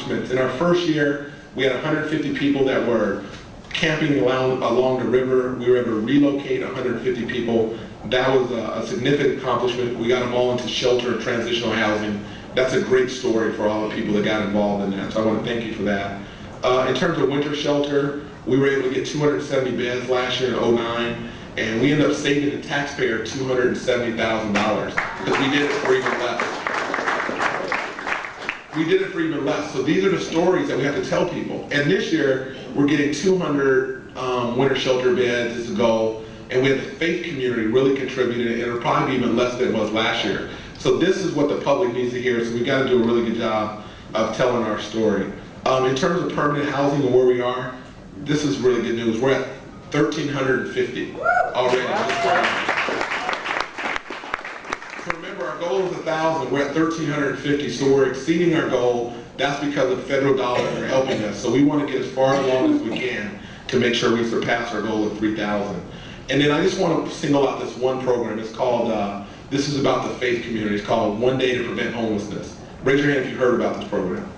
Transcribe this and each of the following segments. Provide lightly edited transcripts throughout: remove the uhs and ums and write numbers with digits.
accomplishments. In our first year, we had 150 people that were camping along the river. We were able to relocate 150 people. That was a significant accomplishment. We got them all into shelter and transitional housing. That's a great story for all the people that got involved in that, so I want to thank you for that. In terms of winter shelter, we were able to get 270 beds last year in '09, and we ended up saving the taxpayer $270,000 because we did it for even less. We did it for even less. So these are the stories that we have to tell people. And this year, we're getting 200 winter shelter beds is the goal. And we have the faith community really contributed, and it'll probably be even less than it was last year. So this is what the public needs to hear, so we got to do a really good job of telling our story. In terms of permanent housing and where we are, this is really good news. We're at 1,350 already. So remember, our goal is 1,000. We're at 1,350, so we're exceeding our goal. That's because of federal dollars are helping us. So we want to get as far along as we can to make sure we surpass our goal of 3,000. And then I just want to single out this one program. It's called, this is about the faith community. It's called One Day to Prevent Homelessness. Raise your hand if you've heard about this program.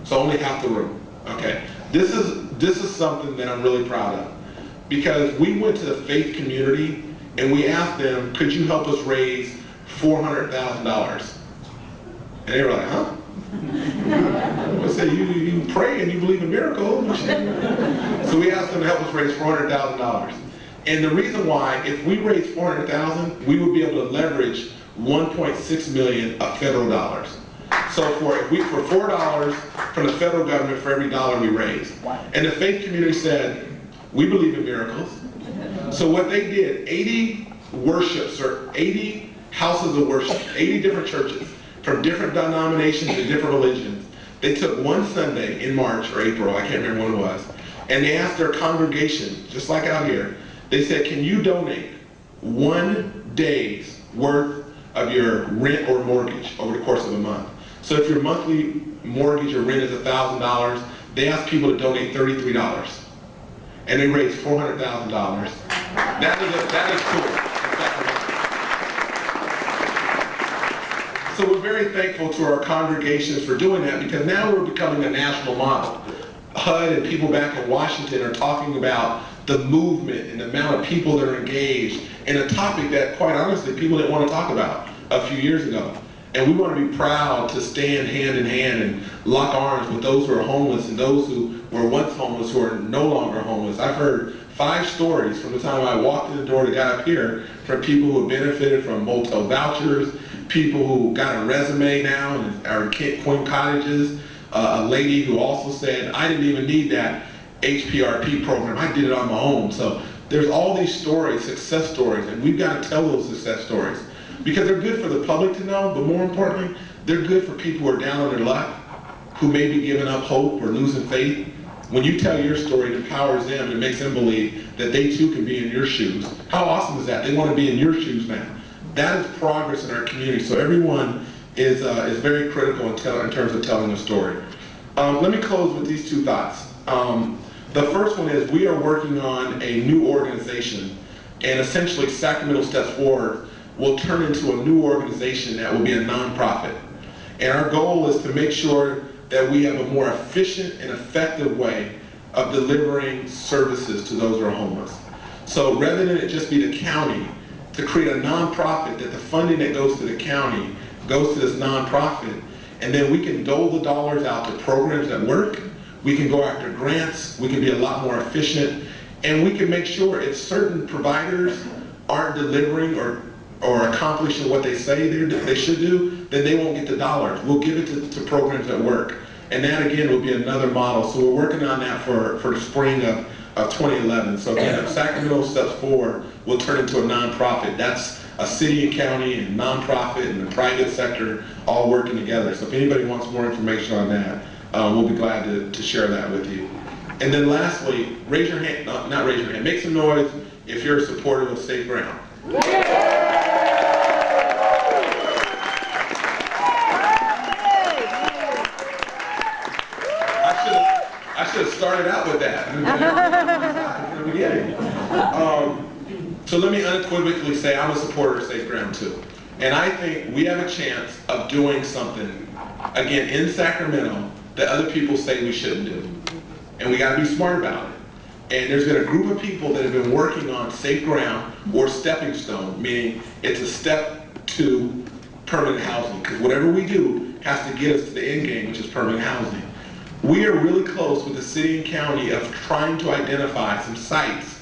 So only half the room, okay? This is something that I'm really proud of, because we went to the faith community and we asked them, could you help us raise $400,000? And they were like, huh? I said, you pray and you believe in miracles. So we asked them to help us raise $400,000. And the reason why, if we raise $400,000, we would be able to leverage $1.6 million of federal dollars. So for $4 from the federal government for every dollar we raise. And the faith community said, we believe in miracles. So what they did, 80 worships, or 80 houses of worship, 80 different churches from different denominations and different religions, they took one Sunday in March or April, I can't remember when it was, and they asked their congregation, just like out here, they said, can you donate 1 day's worth of your rent or mortgage over the course of a month? So if your monthly mortgage or rent is $1,000, they asked people to donate $33. And they raised $400,000. That is cool. So we're very thankful to our congregations for doing that, because now we're becoming a national model. HUD and people back in Washington are talking about the movement and the amount of people that are engaged in a topic that, quite honestly, people didn't want to talk about a few years ago. And we want to be proud to stand hand in hand and lock arms with those who are homeless and those who were once homeless who are no longer homeless. I've heard 5 stories from the time I walked in the door to got up here from people who have benefited from motel vouchers, people who got a resume now and are in Queen Cottages, a lady who also said, I didn't even need that HPRP program, I did it on my own. So there's all these stories, success stories, and we've got to tell those success stories, because they're good for the public to know, but more importantly, they're good for people who are down on their luck, who may be giving up hope or losing faith. When you tell your story, it empowers them and makes them believe that they too can be in your shoes. How awesome is that? They want to be in your shoes now. That is progress in our community. So everyone is very critical in terms of telling a story. Let me close with these 2 thoughts. The first one is we are working on a new organization, and essentially Sacramento Steps Forward will turn into a new organization that will be a nonprofit. And our goal is to make sure that we have a more efficient and effective way of delivering services to those who are homeless. So rather than it just be the county, to create a nonprofit, that the funding that goes to the county goes to this nonprofit, and then we can dole the dollars out to programs that work, we can go after grants, we can be a lot more efficient, and we can make sure if certain providers aren't delivering or accomplishing what they say they should do, then they won't get the dollars. We'll give it to programs that work. And that again will be another model. So we're working on that for the spring of 2011. So again, if Sacramento Steps Forward will turn into a nonprofit, that's a city and county and nonprofit and the private sector all working together. So if anybody wants more information on that, we'll be glad to share that with you. And then lastly, raise your hand, not raise your hand, make some noise if you're a supporter of Safe Ground. I should have started out with that in the beginning. So let me unequivocally say I'm a supporter of Safe Ground too. And I think we have a chance of doing something, again, in Sacramento that other people say we shouldn't do. And we gotta be smart about it. And there's been a group of people that have been working on safe ground or stepping stone, meaning it's a step to permanent housing, because whatever we do has to get us to the end game, which is permanent housing. We are really close with the city and county of trying to identify some sites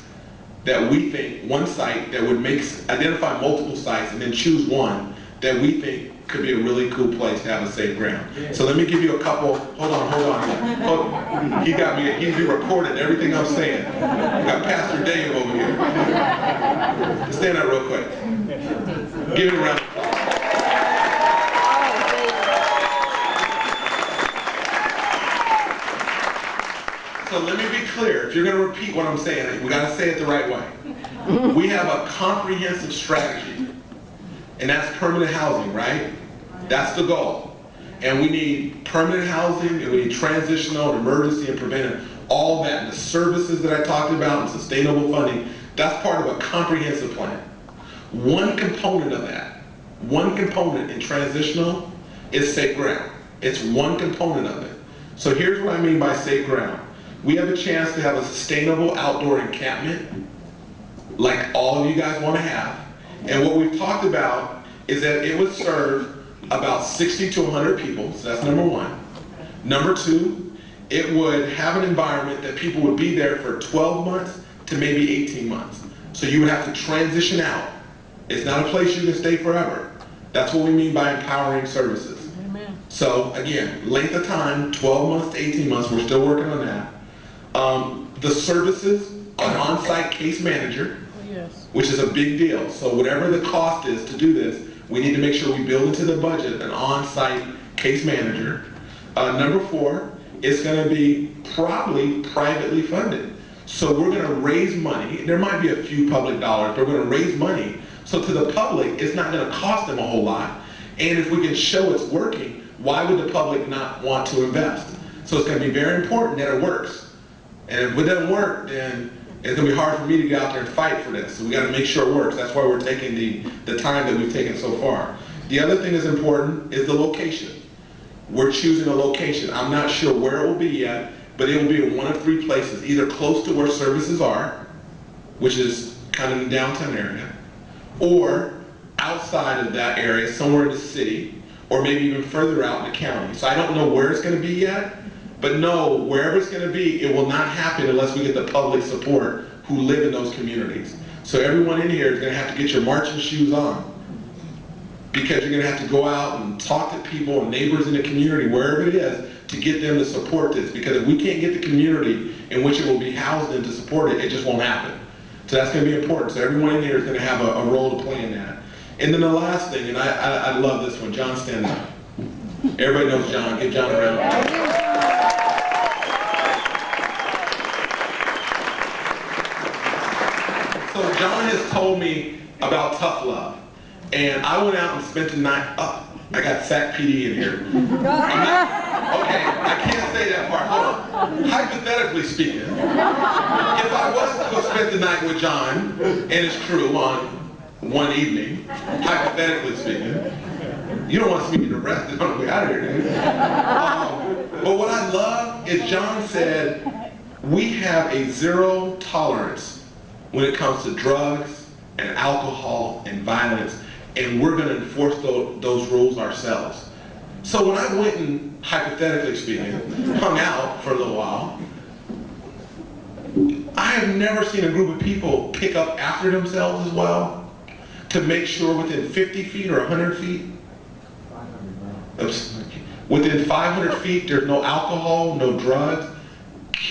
that we think, one site that would identify multiple sites and then choose one that we think could be a really cool place to have a safe ground. So let me give you a couple, hold on. He got me, he's been recording everything I'm saying. I got Pastor Dave over here. Stand up real quick. Give him a round of applause. So let me be clear, if you're going to repeat what I'm saying, we got to say it the right way. We have a comprehensive strategy, and that's permanent housing, right? That's the goal. And we need permanent housing, and we need transitional, and emergency, and preventive, all that, and the services that I talked about, and sustainable funding, that's part of a comprehensive plan. One component of that, one component in transitional is safe ground. It's one component of it. So here's what I mean by safe ground. We have a chance to have a sustainable outdoor encampment, like all of you guys want to have. And what we've talked about is that it would serve about 60 to 100 people, so that's number one. Number two, it would have an environment that people would be there for 12 months to maybe 18 months. So you would have to transition out. It's not a place you can stay forever. That's what we mean by empowering services. Amen. So again, length of time, 12 months to 18 months, we're still working on that. The services, an on-site case manager, Yes. which is a big deal. So whatever the cost is to do this, we need to make sure we build into the budget an on-site case manager. Number four, it's going to be probably privately funded. So we're going to raise money. There might be a few public dollars, but we're going to raise money. So to the public, it's not going to cost them a whole lot. And if we can show it's working, why would the public not want to invest? So it's going to be very important that it works. And if it doesn't work, then it's going to be hard for me to get out there and fight for this. So we got to make sure it works. That's why we're taking the time that we've taken so far. The other thing that's important is the location. We're choosing a location. I'm not sure where it will be yet, but it will be in one of three places, either close to where services are, which is kind of in the downtown area, or outside of that area, somewhere in the city, or maybe even further out in the county. So I don't know where it's going to be yet, but no, wherever it's going to be, it will not happen unless we get the public support who live in those communities. So everyone in here is going to have to get your marching shoes on, because you're going to have to go out and talk to people and neighbors in the community, wherever it is, to get them to support this. Because if we can't get the community in which it will be housed in to support it, it just won't happen. So that's going to be important. So everyone in here is going to have a role to play in that. And then the last thing, and I love this one, John, stand up. Everybody knows John. Give John a round. So John has told me about tough love. And I went out and spent the night, I got Sac PD in here. Okay, I can't say that part, hold on. Hypothetically speaking, if I was to go spend the night with John and his crew on one evening, hypothetically speaking, you don't want to see me get arrested on the way out of here, do you? But what I love is John said, we have a zero tolerance when it comes to drugs and alcohol and violence, and we're going to enforce those rules ourselves. So when I went and, hypothetically speaking, hung out for a little while, I have never seen a group of people pick up after themselves as well to make sure within 50 feet or 100 feet, within 500 feet, there's no alcohol, no drugs.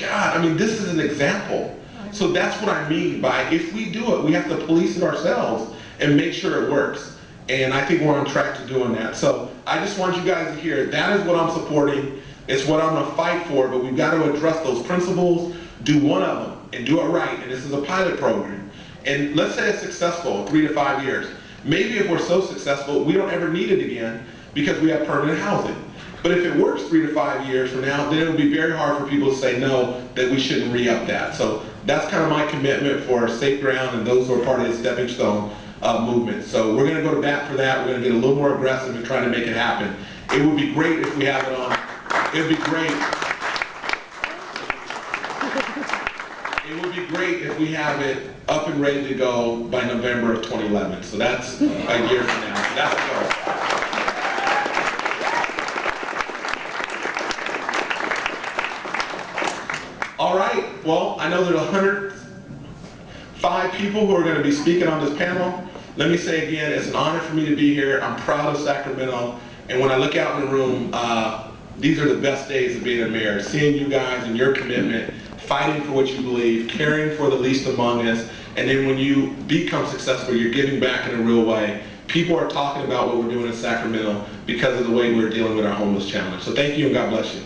God, I mean, this is an example. So that's what I mean by, if we do it, we have to police it ourselves and make sure it works. And I think we're on track to doing that. So I just want you guys to hear, that is what I'm supporting. It's what I'm going to fight for, but we've got to address those principles, do one of them, and do it right. And this is a pilot program. And let's say it's successful, 3 to 5 years. Maybe if we're so successful, we don't ever need it again because we have permanent housing. But if it works 3 to 5 years from now, then it will be very hard for people to say no, that we shouldn't re-up that. So that's kind of my commitment for safe ground and those who are part of the stepping stone movement. So we're going to go to bat for that. We're going to get a little more aggressive and try to make it happen. It would be great if we have it on It'd be great. It would be great if we have it up and ready to go by November of 2011. So that's a year from now. So that's the goal. All right. Well, I know there's 105 people who are going to be speaking on this panel. Let me say again, it's an honor for me to be here. I'm proud of Sacramento. And when I look out in the room, these are the best days of being a mayor. Seeing you guys and your commitment, fighting for what you believe, caring for the least among us, and then when you become successful, you're giving back in a real way. People are talking about what we're doing in Sacramento because of the way we're dealing with our homeless challenge. So thank you and God bless you.